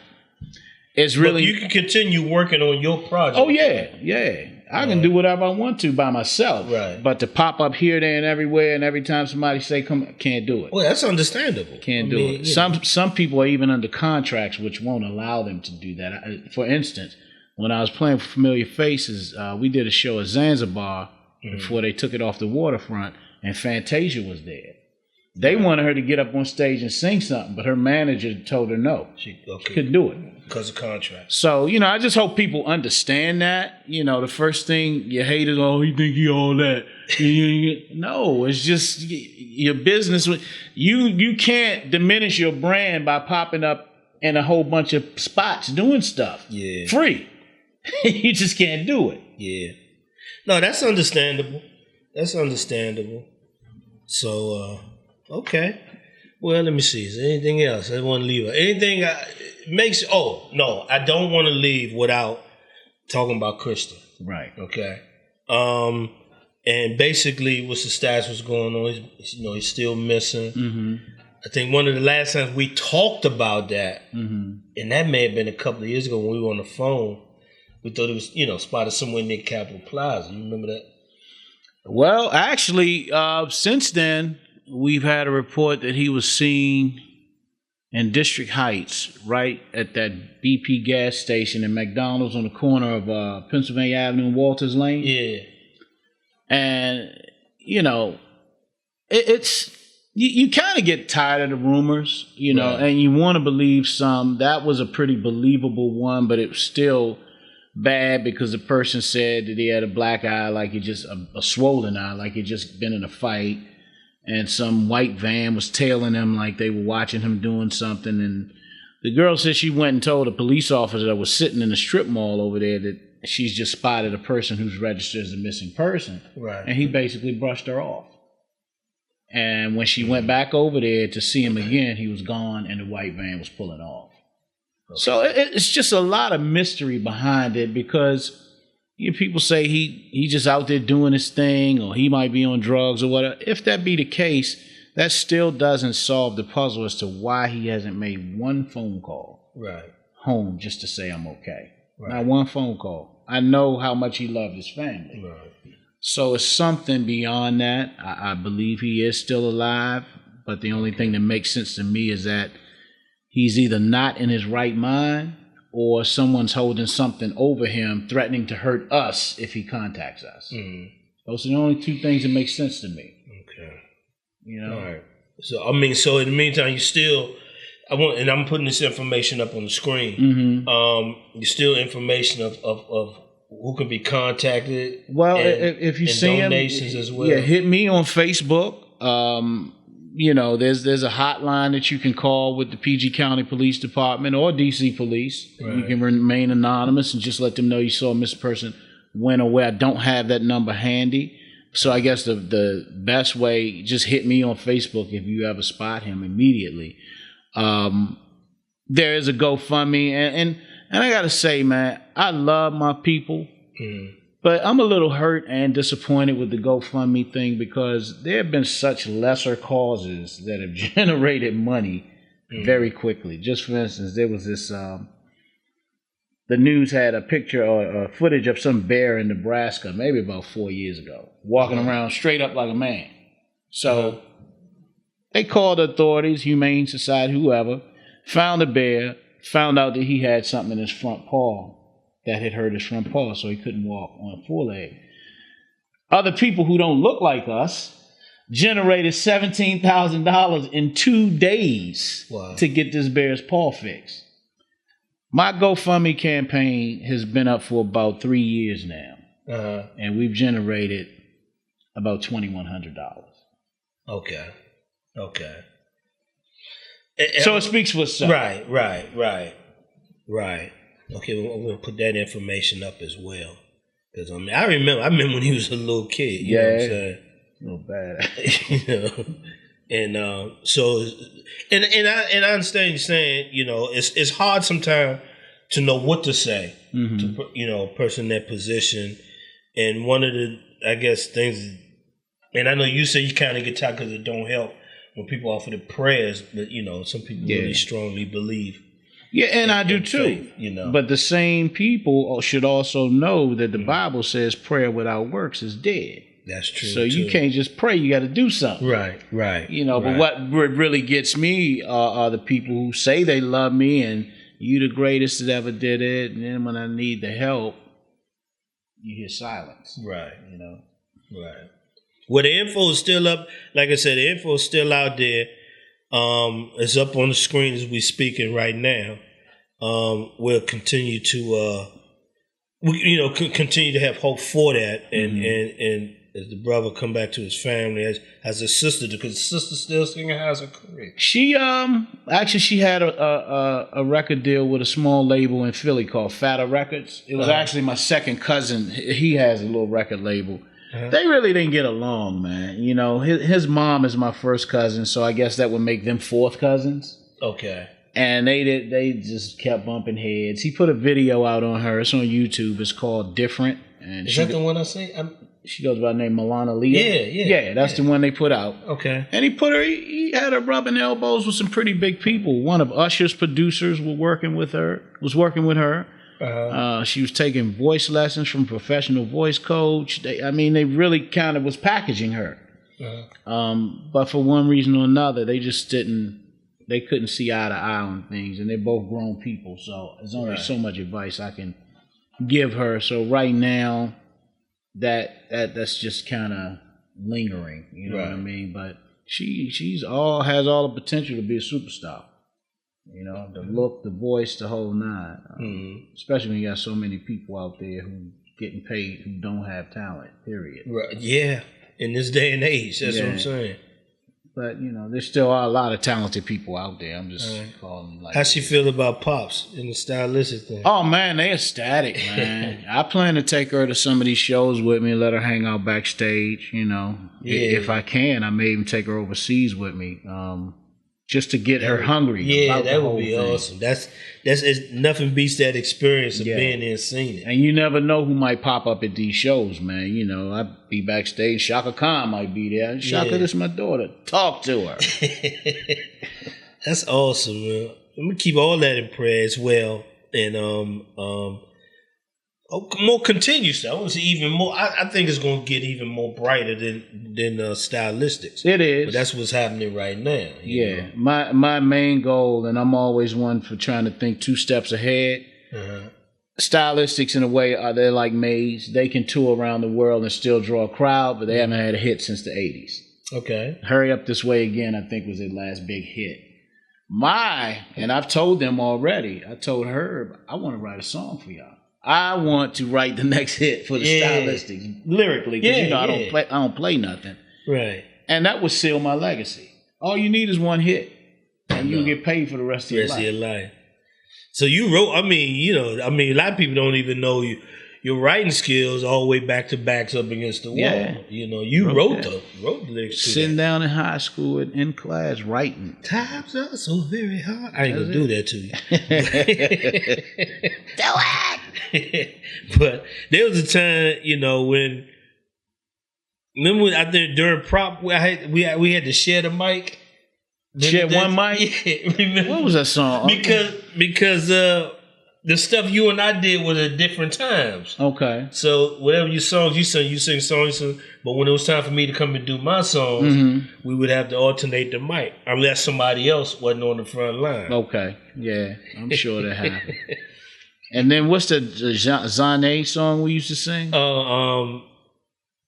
It's really. But you can continue working on your project. Oh yeah. I can do whatever I want to by myself. Right. But to pop up here, there, and everywhere, and every time somebody say come, can't do it. Well, that's understandable. Can't do it. Some people are even under contracts which won't allow them to do that. For instance, when I was playing for Familiar Faces, we did a show at Zanzibar before they took it off the waterfront, and Fantasia was there. They wanted her to get up on stage and sing something, but her manager told her no. She couldn't do it. Because of contract. So, I just hope people understand that. The first thing you hate is, oh, you think you all that. No, it's just your business. You can't diminish your brand by popping up in a whole bunch of spots doing stuff. Yeah. Free. You just can't do it. Yeah. No, that's understandable. So, okay. Well, let me see. Is there anything else I want to leave? Anything makes... Oh, no. I don't want to leave without talking about Krista. Right. Okay. And basically, what's the stats? What's going on? He's still missing. Mm-hmm. I think one of the last times we talked about that, and that may have been a couple of years ago when we were on the phone, we thought it was, spotted somewhere near Capitol Plaza. You remember that? Well, actually, since then, we've had a report that he was seen in District Heights, right at that BP gas station and McDonald's on the corner of Pennsylvania Avenue and Walters Lane. Yeah. And, it's... You kind of get tired of the rumors, right. And you want to believe some. That was a pretty believable one, but it was still bad because the person said that he had a black eye, like he just a swollen eye, like he'd just been in a fight, and some white van was tailing him like they were watching him doing something. And the girl said she went and told a police officer that was sitting in the strip mall over there that she's just spotted a person who's registered as a missing person, right. And he basically brushed her off. And when she went back over there to see him again, he was gone and the white van was pulling off. Okay. So it's just a lot of mystery behind it because people say he just out there doing his thing, or he might be on drugs or whatever. If that be the case, that still doesn't solve the puzzle as to why he hasn't made one phone call home just to say I'm okay. Not one phone call. I know how much he loved his family. So it's something beyond that. I believe he is still alive, but the only thing that makes sense to me is that he's either not in his right mind, or someone's holding something over him, threatening to hurt us if he contacts us. Those are the only two things that make sense to me. Okay. You know? All right. So, I mean, so in the meantime, you still, and I'm putting this information up on the screen. You still information of who can be contacted. Well, if you see donations as well. Yeah, hit me on Facebook. You know, there's a hotline that you can call with the PG County Police Department or DC Police. You can remain anonymous and just let them know you saw a missing person when or where. I don't have that number handy. So I guess the best way, just hit me on Facebook if you ever spot him immediately. There is a GoFundMe. And I got to say, man, I love my people. But I'm a little hurt and disappointed with the GoFundMe thing because there have been such lesser causes that have generated money very quickly. Just for instance, there was this, the news had a picture or footage of some bear in Nebraska, maybe about 4 years ago, walking around straight up like a man. So they called the authorities, Humane Society, whoever, found the bear, found out that he had something in his front paw that had hurt his front paw, so he couldn't walk on a foreleg. Other people who don't look like us generated $17,000 in 2 days to get this bear's paw fixed. My GoFundMe campaign has been up for about 3 years now, and we've generated about $2,100. Okay. So it speaks for itself. Right. Okay, we're going to put that information up as well. Because I remember when he was a little kid. You know what I'm saying? A little bad. You know, and so, and I understand you saying, you know, it's hard sometimes to know what to say to, you know, a person in that position. And one of the, I guess, things, and I know you say you kind of get tired because it don't help when people offer the prayers, but, you know, some people really strongly believe. Yeah, and I do too. Faith, you know. But the same people should also know that the Bible says prayer without works is dead. That's true. So you can't just pray; you got to do something. Right. You know, but what really gets me are the people who say they love me and you the greatest that ever did it, and then when I need the help, you hear silence. Right. You know. Right. Well, the info is still up. Like I said, the info is still out there. It's up on the screen as we're speaking right now. We'll continue to, continue to have hope for that, and as the brother come back to his family, as his sister, because his sister still singing has a career. She actually she had a record deal with a small label in Philly called Fatta Records. It was actually my second cousin. He has a little record label. They really didn't get along, man. You know, his mom is my first cousin, so I guess that would make them fourth cousins. Okay. And they just kept bumping heads. He put a video out on her. It's on YouTube. It's called Different. And is that the one I see? She goes by the name Milana Leah. Yeah, that's the one they put out. Okay. And he had her rubbing elbows with some pretty big people. One of Usher's producers was working with her. She was taking voice lessons from a professional voice coach. They really kind of was packaging her. But for one reason or another, they just they couldn't see eye to eye on things. And they're both grown people. So there's only so much advice I can give her. So right now, that's just kind of lingering. You know what I mean? But she's has all the potential to be a superstar. You know, the look, the voice, the whole nine. Especially when you got so many people out there who getting paid who don't have talent, period. Right. Yeah. In this day and age, that's what I'm saying. But, you know, there still are a lot of talented people out there. I'm just calling them like... How she feel about Pops in the stylistic thing? Oh, man, they ecstatic, man. I plan to take her to some of these shows with me and let her hang out backstage, you know. If I can, I may even take her overseas with me. just to get her hungry. Yeah, about that the would whole be thing. awesome. That's it's nothing beats that experience of being there and seeing it. And you never know who might pop up at these shows, man. You know, I'd be backstage. Shaka Khan might be there. Shaka, this is my daughter. Talk to her. That's awesome, man. I'm gonna keep all that in prayer as well, and more continuous stuff. I want to see even more. I think it's gonna get even more brighter than Stylistics. It is, but that's what's happening right now. You know? My main goal, and I'm always one for trying to think 2 steps ahead. Stylistics, in a way, they're like Muse. They can tour around the world and still draw a crowd, but they haven't had a hit since the 80s. Okay. Hurry Up This Way Again, I think, was their last big hit. And I've told them already, I told Herb, I want to write a song for y'all. I want to write the next hit for the Stylistics, lyrically, because I don't play nothing. Right. And that would seal my legacy. All you need is one hit, and you'll get paid for the rest of your life. So you wrote, a lot of people don't even know your writing skills all the way back to backs up against the wall. Yeah. You know, you wrote the lyrics. Sitting down in high school in class writing. Times are so very hard. I ain't gonna do that to you. Do it! But there was a time, when remember I think during prop we had to share the mic. Share one mic? Yeah, remember? What was that song? Because the stuff you and I did was at different times. Okay. So whatever your songs you sing songs. But when it was time for me to come and do my songs, we would have to alternate the mic unless somebody else wasn't on the front line. Okay. Yeah, I'm sure that happened. And then what's the Zane song we used to sing?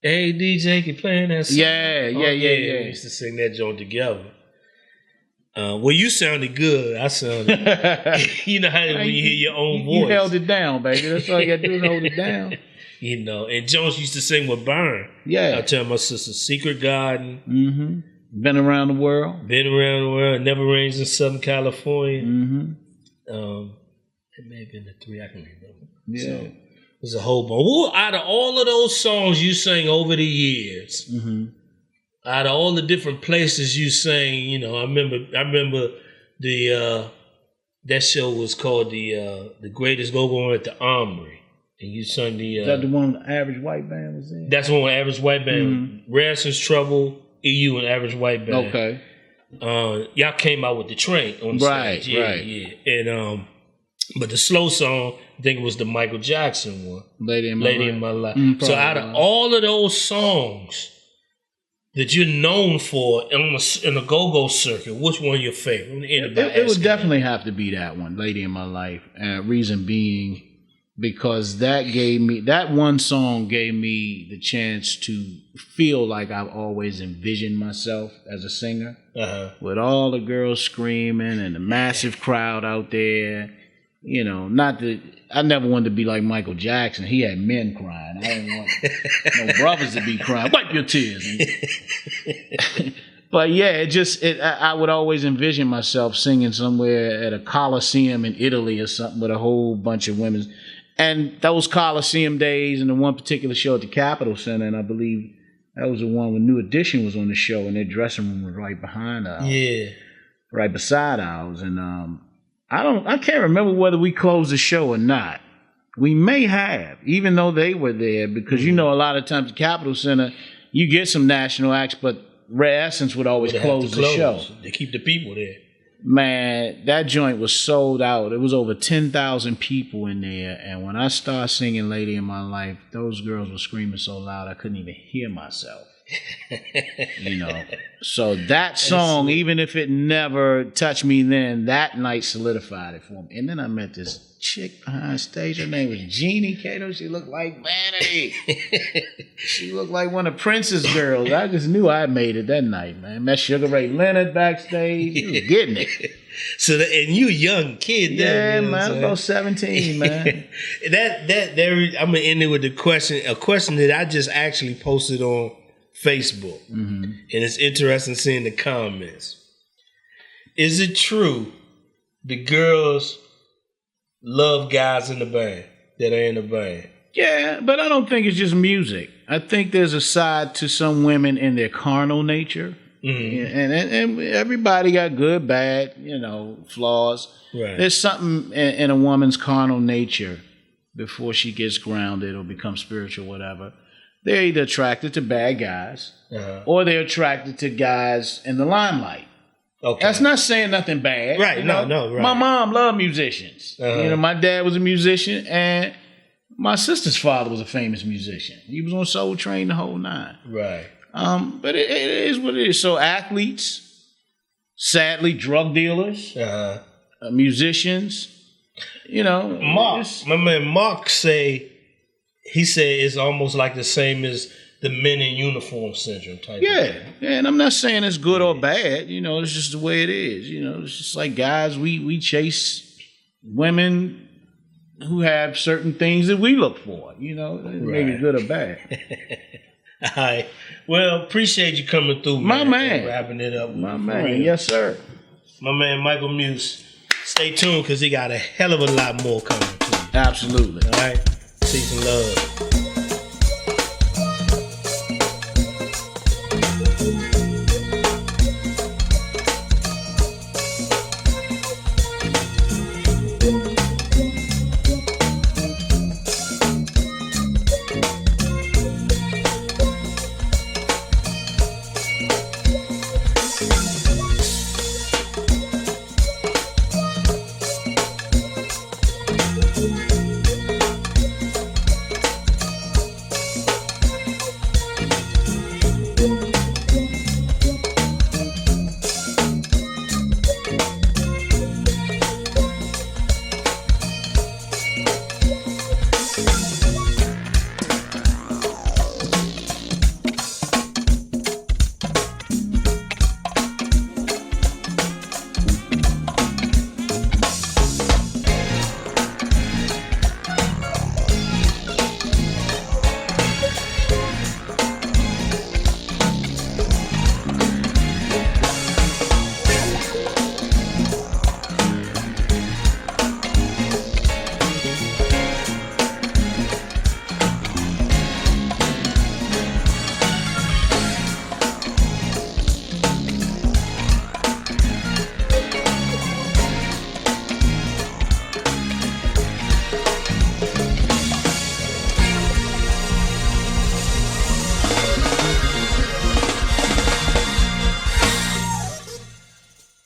Hey DJ, keep playing that song. Yeah. We used to sing that joint together. Well, you sounded good. I sounded. You know how when you hear your own voice. You held it down, baby. That's all you got to do is hold it down. And Jones used to sing with Byrne. Yeah. I tell my sister, Secret Garden. Mm-hmm. Been around the world. Never Rains in Southern California. Mm-hmm. It may have been the 3. I can remember. Yeah. So, it was a whole bunch. Well, out of all of those songs you sang over the years, out of all the different places you sang, I remember the that show was called the Greatest Go-Go at the Armory, and you sung the. Is that the one the Average White Band was in? That's the one with Average White Band. Rare Esssence, Trouble, EU, and Average White Band. Okay. Y'all came out with the train on the stage. Yeah. And but the slow song, I think it was the Michael Jackson one, Lady in My Life. So out of all of those songs that you're known for in the go-go circuit, which one your favorite? It would definitely have to be that one, Lady in My Life. Reason being, because that one song gave me the chance to feel like I've always envisioned myself as a singer, with all the girls screaming and the massive crowd out there. I never wanted to be like Michael Jackson. He had men crying. I didn't want no brothers to be crying. Wipe your tears. But yeah, I would always envision myself singing somewhere at a Coliseum in Italy or something with a whole bunch of women. And those Coliseum days, and the one particular show at the Capitol Center, and I believe that was the one when New Edition was on the show, and their dressing room was right behind ours. Yeah. Right beside ours. And I can't remember whether we closed the show or not. We may have, even though they were there, because a lot of times the Capitol Center, you get some national acts, but Rare Esssence would always close the show. They keep the people there. Man, that joint was sold out. It was over 10,000 people in there, and when I started singing Lady in My Life, those girls were screaming so loud I couldn't even hear myself. So that song, even if it never touched me then, that night solidified it for me. And then I met this chick behind stage. Her name was Jeannie Kato. She looked like Vanity. She looked like one of Prince's girls. I just knew I made it that night, man. Met Sugar Ray Leonard backstage. She was getting it. And you a young kid there. Yeah, man. About 17, man. I'm gonna end it with a question that I just actually posted on Facebook, and it's interesting seeing the comments. Is it true the girls love guys in the band that are in the band? Yeah, but I don't think it's just music. I think there's a side to some women in their carnal nature And everybody got good, bad, flaws. Right. There's something in a woman's carnal nature before she gets grounded or becomes spiritual, whatever. They're either attracted to bad guys or they're attracted to guys in the limelight. Okay. That's not saying nothing bad. Right, no, right. My mom loved musicians. My dad was a musician, and my sister's father was a famous musician. He was on Soul Train the whole nine. Right. But it is what it is. So athletes, sadly, drug dealers, musicians, Mark, my man Mark he said it's almost like the same as the men in uniform syndrome type of thing. Yeah, and I'm not saying it's good or bad. It's just the way it is. It's just like guys, we chase women who have certain things that we look for. Maybe good or bad. All right. Well, appreciate you coming through, my man. Wrapping it up. My man, yes, sir. My man, Michael Muse. Stay tuned because he got a hell of a lot more coming to you. Absolutely. All right. Peace and love.